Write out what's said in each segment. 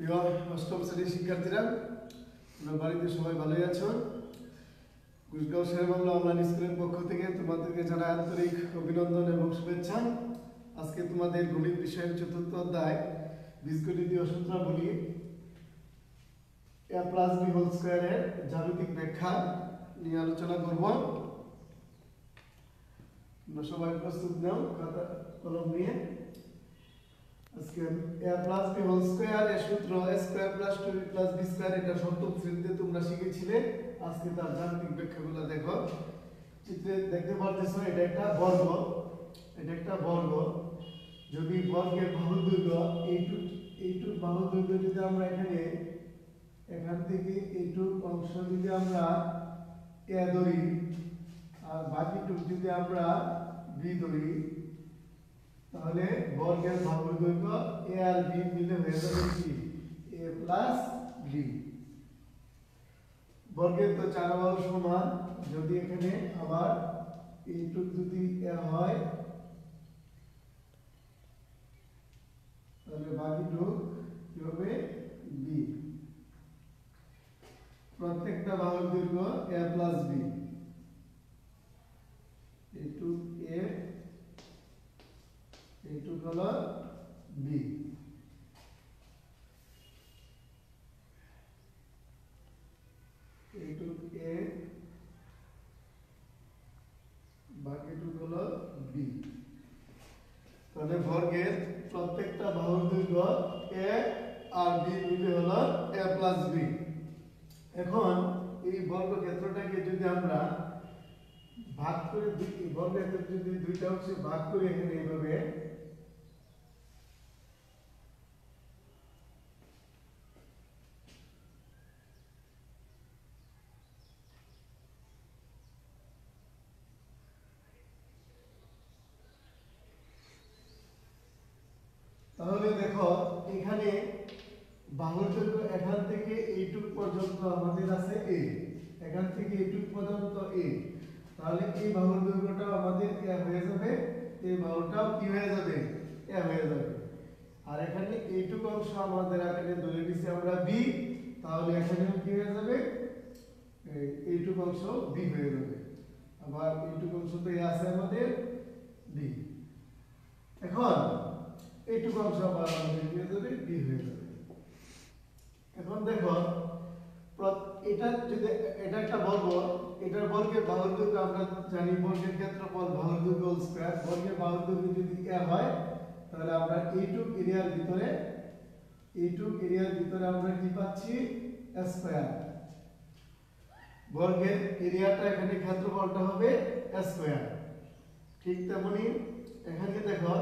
প্রিয় অষ্টম শ্রেণীর শিক্ষার্থীরা, তোমরা বাড়িতে সবাই ভালোই আছো? কুচগাঁও শের বাংলা অনলাইন স্কুলের পক্ষ থেকে তোমাদেরকে জানাই আন্তরিক অভিনন্দন এবং শুভেচ্ছা। আজকে তোমাদের গণিত বিষয়ের চতুর্থ অধ্যায় বীজগণিতীয় সূত্রাবলী a plus b হোল স্কয়ারের জ্যামিতিক ব্যাখ্যা নিয়ে আলোচনা করব। তোমরা সবাই প্রস্তুত নাও, খাতা কলম নিয়ে। আজকে a plus b whole square এর সূত্র a square plus 2b plus b square, এটা সপ্তম শ্রেণীতে তোমরা শিখেছিলে। আজকে তার জ্যামিতিক ব্যাখ্যাগুলো দেখো। চিত্রে দেখতে পারতেছো এটা একটা বর্গ, এটা একটা বর্গ। যদি বর্গের বাহু দৈর্ঘ্য এইটুক বাহু দৈর্ঘ্য যদি আমরা এখান থেকে এইটুক অংশ যদি আমরা a ধরি আর বাকিটুক যদি আমরা b ধরি, তাহলে বর্গের বাহুর দৈর্ঘ্য a আর b মিলে হয়ে যাবে কি a প্লাস b। বর্গের তো চার বাহু সমান, যদি এখানে আবার এইটুক যদি a হয় তাহলে বাকিটুক কি হবে b। প্রত্যেকটা বাহুর দৈর্ঘ্য a প্লাস b, এইটুক a এইটুক হলো b। এইটুক a বাকিটুক হলো b। তাহলে বর্গের প্রত্যেকটা বাহুর দৈর্ঘ্য a আর b মিলে হলো a প্লাস b। এখন এই বর্গক্ষেত্রটাকে যদি আমরা ভাগ করে বর্গক্ষেত্র যদি দুইটা অংশে ভাগ করি এখানে এইভাবে, তাহলে দেখো এখানে বাহুর দৈর্ঘ্য এখান থেকে এইটুক পর্যন্ত আমাদের আছে a, এখান থেকে এইটুক পর্যন্ত a। তাহলে এই বাহুর দৈর্ঘ্যটা আমাদের a হয়ে যাবে, এই বাহুটাও কি হয়ে যাবে a হয়ে যাবে। আর এখানে এইটুক অংশ আমাদের এখানে ধরে নিছি আমরা b, তাহলে এখানে কি হয়ে যাবে এইটুক অংশ b হয়ে যাবে। আবার এইটুক অংশ তো আছে আমাদের b। এখন এইটুকু অংশ আবার আমাদের হয়ে যাবে b হয়ে যাবে। এখন দেখো এটা যদি এটা একটা বর্গ, এটার বর্গের বাহুর দৈর্ঘ্য আমরা জানি বর্গের ক্ষেত্রফল বাহুর দৈর্ঘ্য হোল স্কয়ার। বর্গের বাহুর দৈর্ঘ্য যদি a হয় তাহলে আমরা এইটুক এরিয়ার ভিতরে আমরা কি পাচ্ছি a স্কয়ার। বর্গের এরিয়াটা এখানে ক্ষেত্রফলটা হবে a স্কয়ার। ঠিক তেমনি এখানে দেখো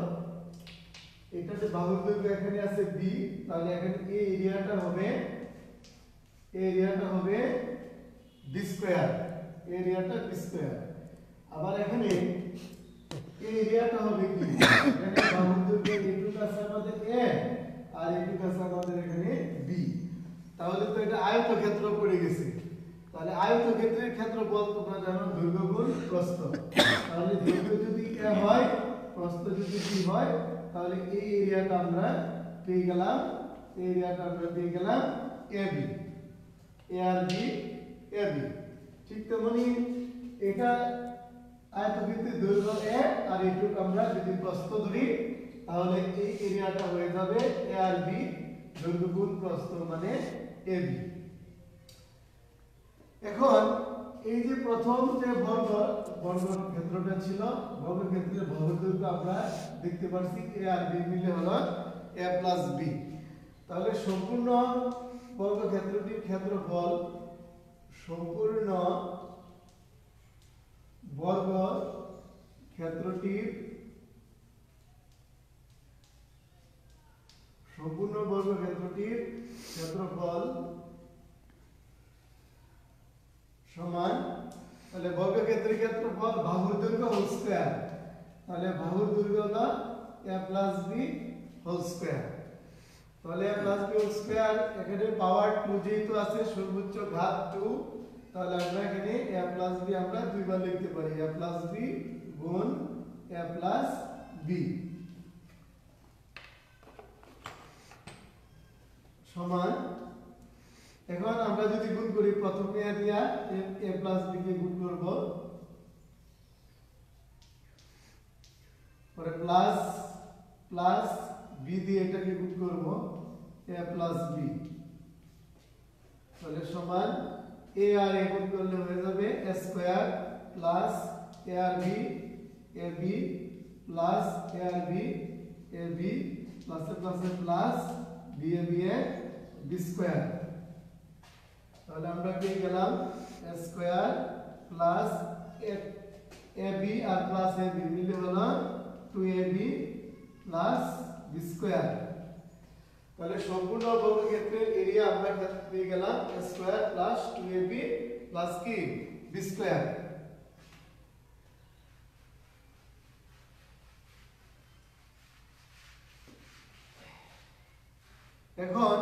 এটাতে বাহুর দৈর্ঘ্য এখানে আছে b, তাহলে এখানে এই এরিয়াটা হবে b স্কয়ার, এরিয়াটা b স্কয়ার। আবার এখানে এই এরিয়াটা হবে কি, এখানে বাহুর দৈর্ঘ্য এইটুক আছে আমাদের a আর এইটুক আছে আমাদের এখানে b। তাহলে তো এটা আয়তক্ষেত্র পড়ে গেছে। তাহলে আয়তক্ষেত্রের ক্ষেত্রফল তোমরা জানো দৈর্ঘ্য গুণ প্রস্থ। তাহলে দৈর্ঘ্য যদি a হয় প্রস্থ যদি b হয়, তাহলে এই এরিয়াটা আমরা পেয়ে গেলাম AB, A আর B AB। ঠিক তেমনি এটা আয়তক্ষেত্রের দৈর্ঘ্য a আর এইটুকু আমরা যদি প্রস্থ ধরি, তাহলে এই এরিয়াটা হয়ে যাবে A আর B দৈর্ঘ্য গুণ প্রস্থ মানে AB। এখন এই যে প্রথম যে বর্গক্ষেত্রটা ছিল, বর্গক্ষেত্রের বাহুর দৈর্ঘ্য আমরা দেখতে পাচ্ছি a আর b মিলে হলো a প্লাস b। তাহলে সম্পূর্ণ বর্গক্ষেত্রটির ক্ষেত্রফল, সম্পূর্ণ বর্গক্ষেত্রটির ক্ষেত্রফল সমান, তাহলে বর্গক্ষেত্রের ক্ষেত্রফল বাহুর দৈর্ঘ্য হোল স্কয়ার। তাহলে বাহুর দৈর্ঘ্য হলো a plus b whole square. তাহলে a plus b whole square, এখানে পাওয়ার 2 যেহেতু আছে সর্বোচ্চ ঘাত 2, তাহলে আমরা এখানে a প্লাস b আমরা দুইবার লিখতে পারি, a প্লাস b গুণ a প্লাস b সমান, এখন আমরা যদি গুণ করি প্রথমে দিয়া a প্লাস b কে গুণ করব, পরে প্লাস প্লাস b দিয়ে এটাকে গুণ করব a প্লাস b, তাহলে সমান a আর a গুণ করলে হয়ে যাবে a স্কয়ার প্লাস a আর b ab প্লাস a আর b ab plus plus b a b a b square. তাহলে আমরা পেয়ে গেলাম a স্কয়ার প্লাস ab আর প্লাস ab মিলে হলো 2ab প্লাস b স্কয়ার। তাহলে সম্পূর্ণ বর্গক্ষেত্রের এরিয়া আমরা পেয়ে গেলাম a square plus 2ab plus কি b স্কয়ার। এখন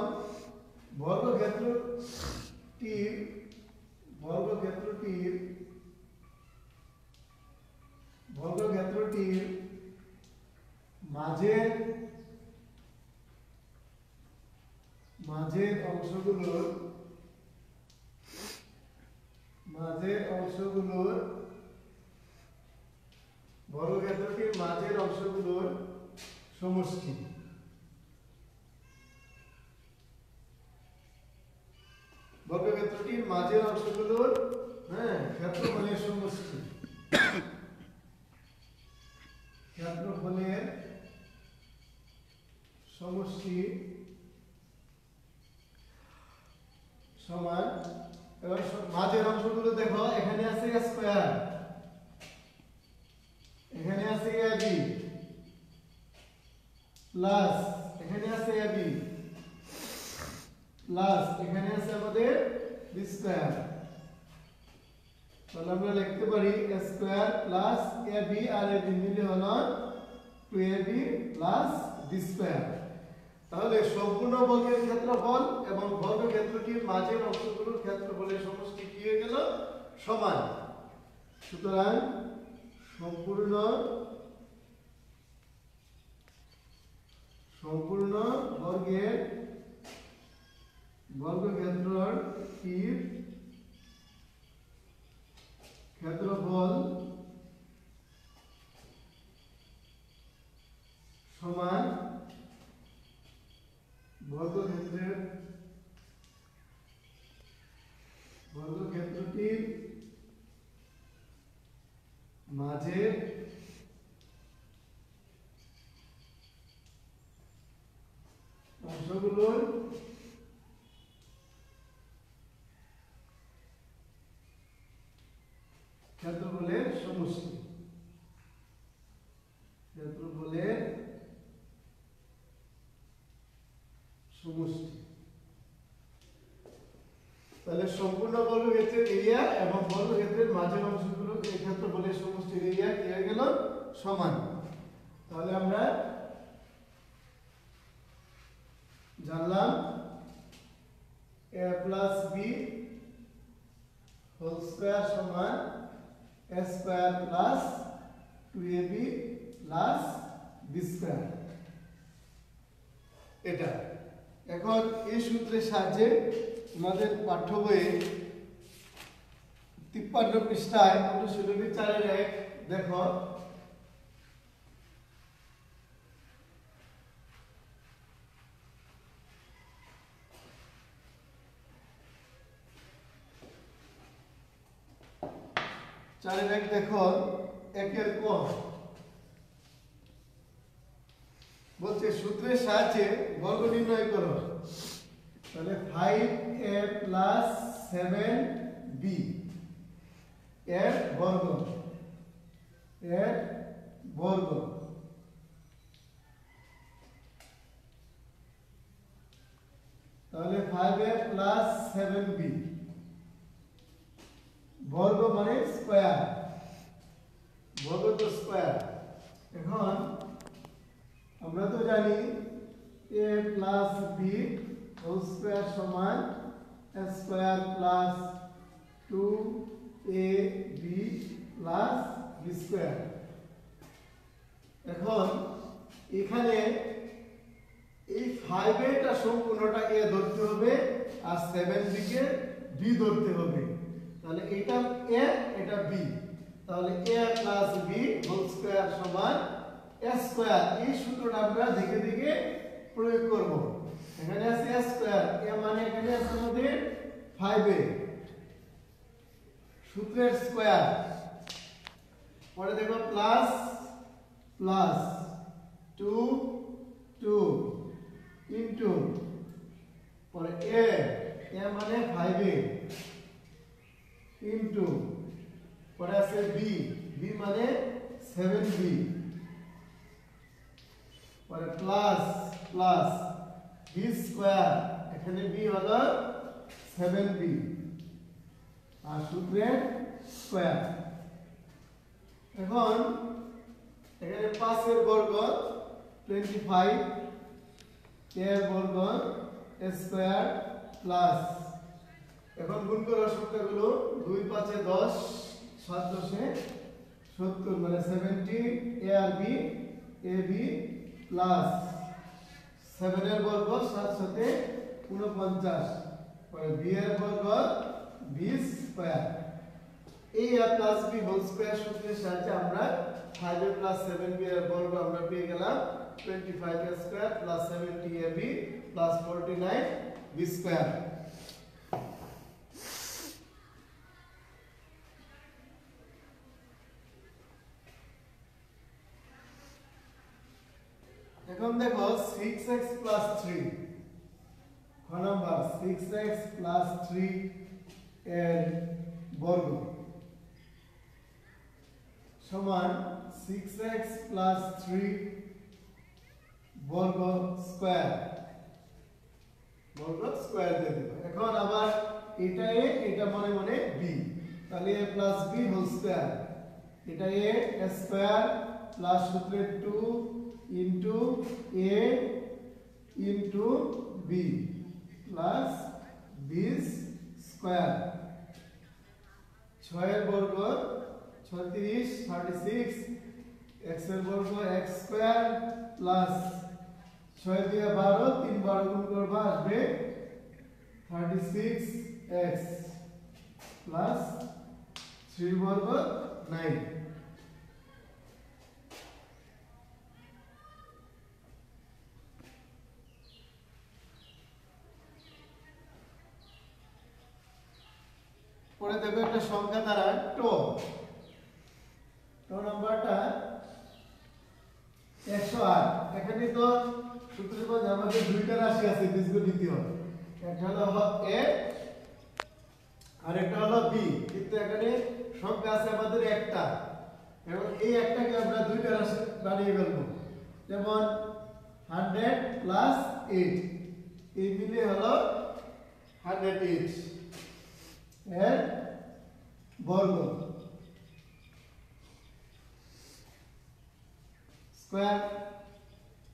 বর্গক্ষেত্রটির মাঝের অংশগুলোর সমষ্টি, বর্গক্ষেত্রটির মাঝের অংশগুলোর ক্ষেত্রফলের সমষ্টি, সমান। এবার মাঝের অংশগুলো দেখো, এখানে আছে a স্কয়ার, এখানে আছে ab প্লাস এখানে আছে ab প্লাস এখানে আছে আমাদের b স্কয়ার। তাহলে আমরা লিখতে পারি a স্কয়ার প্লাস ab আর ab মিলে হলো 2ab প্লাস b স্কয়ার। তাহলে সম্পূর্ণ বর্গের ক্ষেত্রফল এবং বর্গক্ষেত্রটির মাঝের অংশগুলোর ক্ষেত্রফলের সমষ্টি কি হয়ে গেল? সমান। সুতরাং সম্পূর্ণ বর্গক্ষেত্রটির ক্ষেত্রফল সমান বর্গক্ষেত্রটির মাঝের অংশগুলোর ক্ষেত্রফলের সমষ্টি, তাহলে সম্পূর্ণ বর্গক্ষেত্রের এরিয়া এবং বর্গক্ষেত্রের মাঝের অংশগুলোর এই ক্ষেত্রফলের সমষ্টির এরিয়া কি হয়ে গেল? সমান। তাহলে আমরা জানলাম a plus b whole square সমান a square plus 2ab plus b square. এটা এখন এই সূত্রের সাহায্যে আমাদের পাঠ্য বইয়ে 53 পৃষ্ঠায় অনুশীলনী 4-1 দেখো, দেখো একের ক বলছে সূত্রের সাহায্যে বর্গ নির্ণয় করো। তাহলে 5a প্লাস 7b এর বর্গ, তাহলে 5a প্লাস 7b বর্গ মানে স্কয়ার, বর্গ তো স্কয়ার। এখন আমরা তো জানি a plus b whole square সমান a square plus 2ab plus b square. এখন এখানে এই 5 এটা সম্পূর্ণটা a ধরতে হবে আর 7 দিকে b ধরতে হবে। তাহলে এটা a এটা b, তাহলে a plus b whole square সমান a স্কয়ার। এই সূত্রটা আমরা দিকে দিকে প্রয়োগ করব। এখানে আছে a স্কয়ার, a মানে এখানে আছে আমাদের 5a সূত্রের স্কয়ার। পরে দেখো প্লাস প্লাস 2 2 ইনটু পরে a মানে 5a ইনটু পরে আছে b মানে 7b পরে প্লাস প্লাস b স্কয়ার, এখানে b হলো 7b আর সূত্রের স্কয়ার। এখন এখানে 5 এর বর্গ 25 এর বর্গ স্কয়ার প্লাস, এখন গুণ করো সংখ্যাগুলো 2 5 এ 10 7 10 এ 70 মানে 70 a আর b ab প্লাস 7 এর বর্গ 7 7 এ 49 পরে b এর বর্গ 20 স্কয়ার। এই a plus b whole square সূত্রের সাহায্যে আমরা 5a প্লাস 7b এর বর্গ আমরা পেয়ে গেলাম 25a square plus 70ab plus 49b square. এখন দেখো 6x প্লাস 3 খ নাম্বার 6x প্লাস 3 এর বর্গ সমান 6x প্লাস 3 বর্গ স্কয়ার দিয়ে দেব। এখন আবার এটা a এটা মনে মনে b, তাহলে a plus b whole square, এটা a স্কয়ার প্লাস সূত্রে 2 into a into b plus b square. 6 এর বর্গ 36 36 x এর বর্গ x স্কয়ার প্লাস 6 দিয়ে 12 3 12 গুণ করবা আসবে 36x প্লাস 3 বর্গ 9। পরে দেখো একটা সংখ্যা দ্বারা টো নাম্বারটা 108। এখানে তো সূত্রের মধ্যে আমাদের দুইটা রাশি আছে বীজগণিতীয়, একটা হলো a আর একটা হলো b, কিন্তু এখানে সংখ্যা আছে আমাদের একটা, এবং এই একটাকে আমরা দুইটা রাশি বানিয়ে ফেলবো। যেমন 100 প্লাস 8 এই মিলে হলো 108 এর বর্গ স্কয়ার।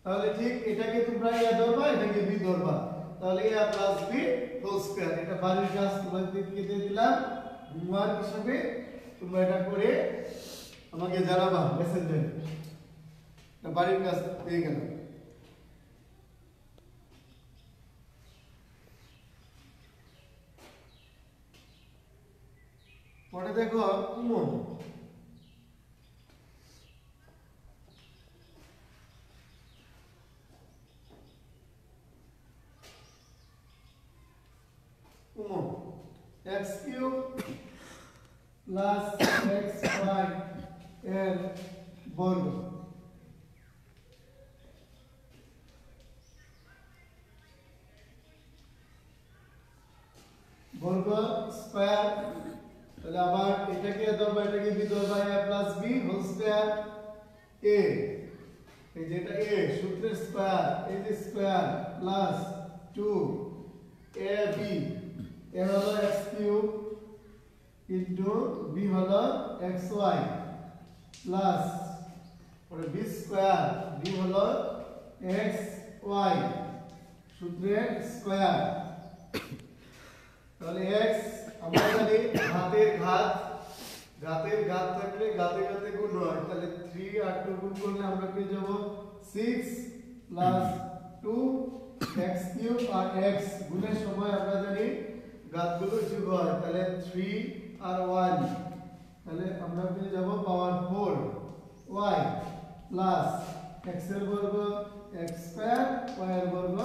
তাহলে ঠিক এটাকে তোমরা a ধরবা, এটাকে b ধরবা, তাহলে a plus b whole square. এটা বাড়ির কাজ তোমাদেরকে দিয়ে দিলাম হোমওয়ার্ক হিসেবে, তোমরা এটা করে আমাকে জানাবা মেসেঞ্জারে। এটা বাড়ির কাজ পেয়ে গেলাম। পরে দেখো উমন x কিউব প্লাস xy এর বর্গ বর্গ স্কয়ার। তাহলে আবার এটাকে ধরবা, এটাকে বি ধরবা, a plus b whole square a, এই যেটা a সূত্রের স্কয়ার, এই যে স্কয়ার প্লাস 2ab, a হলো x কিউব ইনটু b হলো xy প্লাস পরে b স্কয়ার, b হলো xy সূত্রের স্কয়ার। তাহলে x আমরা জানি ঘাতের ঘাত থাকলে ঘাতে ঘাতে গুণ হয়, তাহলে 3 আর 2 গুণ করলে আমরা পেয়ে যাব 6 প্লাস 2x কিউব আর x গুণের সময় আমরা জানি ঘাতগুলো যোগ হয়, তাহলে 3 আর 1, তাহলে আমরা পেয়ে যাব পাওয়ার 4 y প্লাস x এর বর্গ x স্কয়ার y এর বর্গ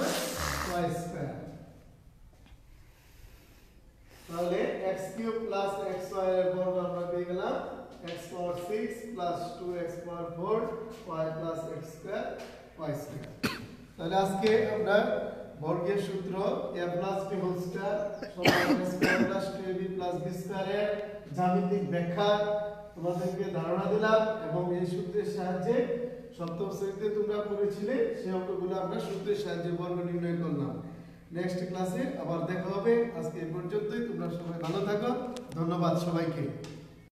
y স্কয়ার। তাহলে x কিউব প্লাস xy এর বর্গ আমরা পেয়ে গেলাম x power 6 plus 2x power 4 y plus x square y square. তাহলে আজকে আমরা বর্গের সূত্র a plus b whole square সমান a square plus 2ab plus b স্কয়ারের জ্যামিতিক ব্যাখ্যা তোমাদেরকে ধারণা দিলাম, এবং এই সূত্রের সাহায্যে সপ্তম শ্রেণীতে তোমরা পড়েছিলে সেই অঙ্কগুলো আমরা সূত্রের সাহায্যে বর্গ নির্ণয় করলাম। নেক্সট ক্লাসে আবার দেখা হবে। আজকে এই পর্যন্তই। তোমরা সবাই ভালো থাকো। ধন্যবাদ সবাইকে।